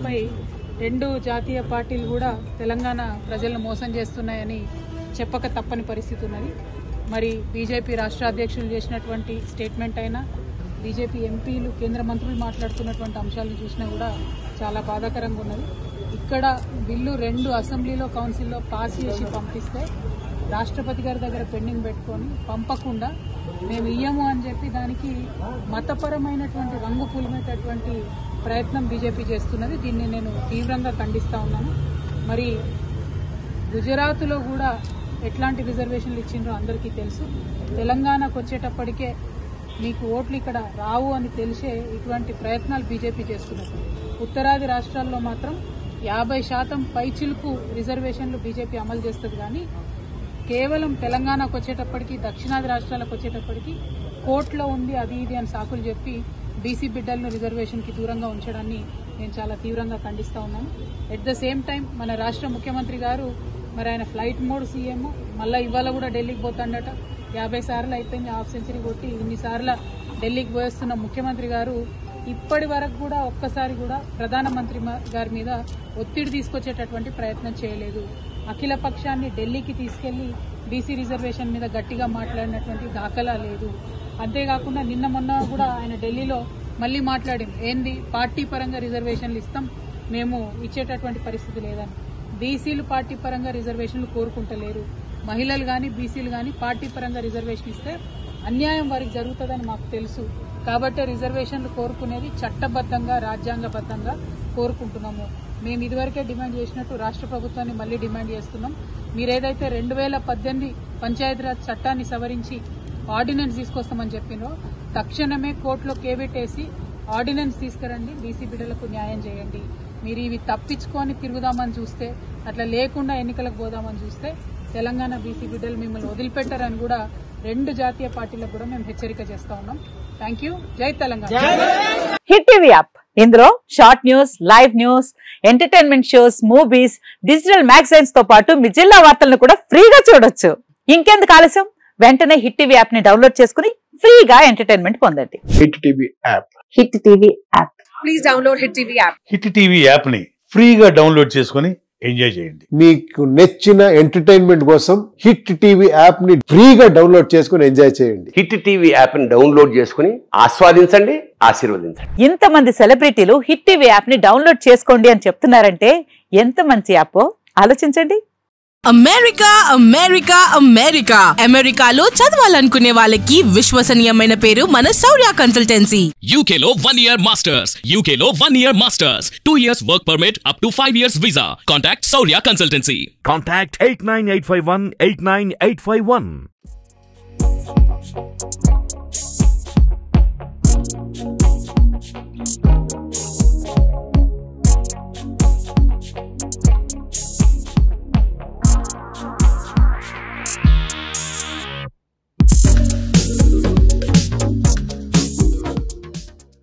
పై రెండు జాతీయ పార్టీలు కూడా తెలంగాణ ప్రజలను మోసం చేస్తున్నాయని చెప్పక తప్పని పరిస్థితి ఉన్నది. మరి బీజేపీ రాష్ట్ర అధ్యక్షులు చేసినటువంటి స్టేట్మెంట్ అయినా, బీజేపీ ఎంపీలు కేంద్ర మంత్రులు మాట్లాడుతున్నటువంటి అంశాలను చూసినా కూడా చాలా బాధాకరంగా ఉన్నది. ఇక్కడ బిల్లు 2 అసెంబ్లీలో కౌన్సిల్లో పాస్ చేసి పంపిస్తే రాష్ట్రపతి గారి దగ్గర పెండింగ్ పెట్టుకొని పంపకుండా మేము ఇయ్యము అని చెప్పి దానికి మతపరమైనటువంటి రంగు పూలిమేటటువంటి ప్రయత్నం బీజేపీ చేస్తున్నది. దీన్ని నేను తీవ్రంగా ఖండిస్తా ఉన్నాను. మరి గుజరాత్లో కూడా ఎట్లాంటి రిజర్వేషన్లు ఇచ్చిండ్రో అందరికీ తెలుసు. తెలంగాణకు వచ్చేటప్పటికే మీకు ఓట్లు ఇక్కడ రావు అని తెలిసే ఇటువంటి ప్రయత్నాలు బీజేపీ చేస్తున్నది. ఉత్తరాది రాష్ట్రాల్లో మాత్రం 50% పైచిలుకు రిజర్వేషన్లు బీజేపీ అమలు చేస్తుంది. కానీ కేవలం తెలంగాణకు వచ్చేటప్పటికి, దక్షిణాది రాష్ట్రాలకు వచ్చేటప్పటికి కోర్టులో ఉంది అది ఇది అని సాకులు చెప్పి బీసీ బిడ్డలను రిజర్వేషన్కి దూరంగా ఉంచడాన్ని నేను చాలా తీవ్రంగా ఖండిస్తా ఉన్నాను. ఎట్ ద సేమ్ టైం మన రాష్ట్ర ముఖ్యమంత్రి గారు మరి ఆయన ఫ్లైట్ మోడ్ సీఎం, మళ్ళీ ఇవాళ కూడా ఢిల్లీకి పోతాడట. 50 సార్లు అయిపోయింది, హాఫ్ సెంచరీ కొట్టి ఇన్నిసార్లు ఢిల్లీకి పోయేస్తున్న ముఖ్యమంత్రి గారు ఇప్పటి వరకు కూడా ఒక్కసారి కూడా ప్రధానమంత్రి గారి మీద ఒత్తిడి తీసుకొచ్చేటటువంటి ప్రయత్నం చేయలేదు. అఖిల పక్షాన్ని ఢిల్లీకి తీసుకెళ్లి బీసీ రిజర్వేషన్ మీద గట్టిగా మాట్లాడినటువంటి దాఖలా లేదు. అంతేకాకుండా నిన్న మొన్న కూడా ఆయన ఢిల్లీలో మళ్లీ మాట్లాడింది, ఏంది పార్టీ పరంగా రిజర్వేషన్లు ఇస్తాం, మేము ఇచ్చేటటువంటి పరిస్థితి లేదని. బీసీలు పార్టీ పరంగా రిజర్వేషన్లు కోరుకుంటలేరు. మహిళలు గాని బీసీలు గాని పార్టీ పరంగా రిజర్వేషన్ ఇస్తే అన్యాయం వారికి జరుగుతుందని మాకు తెలుసు. కాబట్టి రిజర్వేషన్లు కోరుకునేది చట్టబద్దంగా, రాజ్యాంగబద్దంగా కోరుకుంటున్నాము. మేము ఇదివరకే డిమాండ్ చేసినట్టు రాష్ట్ర ప్రభుత్వాన్ని మళ్లీ డిమాండ్ చేస్తున్నాం. మీరేదైతే 2018 పంచాయతీరాజ్ చట్టాన్ని సవరించి ఆర్డినెన్స్ తీసుకొస్తామని చెప్పినో తక్షణమే కోర్టులో కేబెట్టేసి ఆర్డినెన్స్ తీసుకురండి, బీసీ బిడ్డలకు న్యాయం చేయండి. మీరు ఇవి తప్పించుకొని తిరుగుదామని చూస్తే, అట్లా లేకుండా ఎన్నికలకు పోదామని చూస్తే తెలంగాణ బీసీ బిడ్డలు మిమ్మల్ని వదిలిపెట్టారని కూడా 2 జాతీయ పార్టీలకు కూడా మేము హెచ్చరిక చేస్తా ఉన్నాం. Thank you. జై తెలంగాణ. హిట్ టీవీ యాప్, ఇందులో short news, live news, entertainment shows, movies, digital magazines తో పాటు మీ జిల్లా వార్తలను కూడా ఫ్రీగా చూడొచ్చు. ఇంకెందుకు ఆలస్యం, వెంటనే హిట్ టీవీ యాప్ ని డౌన్లోడ్ చేసుకుని ఫ్రీగా ఎంటర్టైన్మెంట్ పొందండి. Hit TV app. Hit TV app. Please download hit TV app. Hit TV app ని ఫ్రీగా డౌన్లోడ్ చేసుకుని ఎంజాయ్ చేయండి. మీకు నచ్చిన ఎంటర్టైన్మెంట్ కోసం హిట్ టీవీ యాప్ ని ఫ్రీగా డౌన్లోడ్ చేసుకుని ఎంజాయ్ చేయండి. హిట్ టీవీ యాప్ ని డౌన్లోడ్ చేసుకుని ఆస్వాదించండి, ఆశీర్వదించండి. ఇంతమంది సెలబ్రిటీలు హిట్ టీవీ యాప్ ని డౌన్లోడ్ చేసుకోండి అని చెప్తున్నారంటే ఎంత మంచి యాప్ ఆలోచించండి. అమెరికా అమెరికా అమెరికా అమెరికాలో చదవాలనుకునే వాళ్ళకి విశ్వసనీయమైన పేరు మన శౌర్య కన్సల్టెన్సీ. UK లో 1 year masters, UK లో 1 year masters, 2 years work permit up to 5 years visa. Contact Shaurya Consultancy. Contact 89851 89851.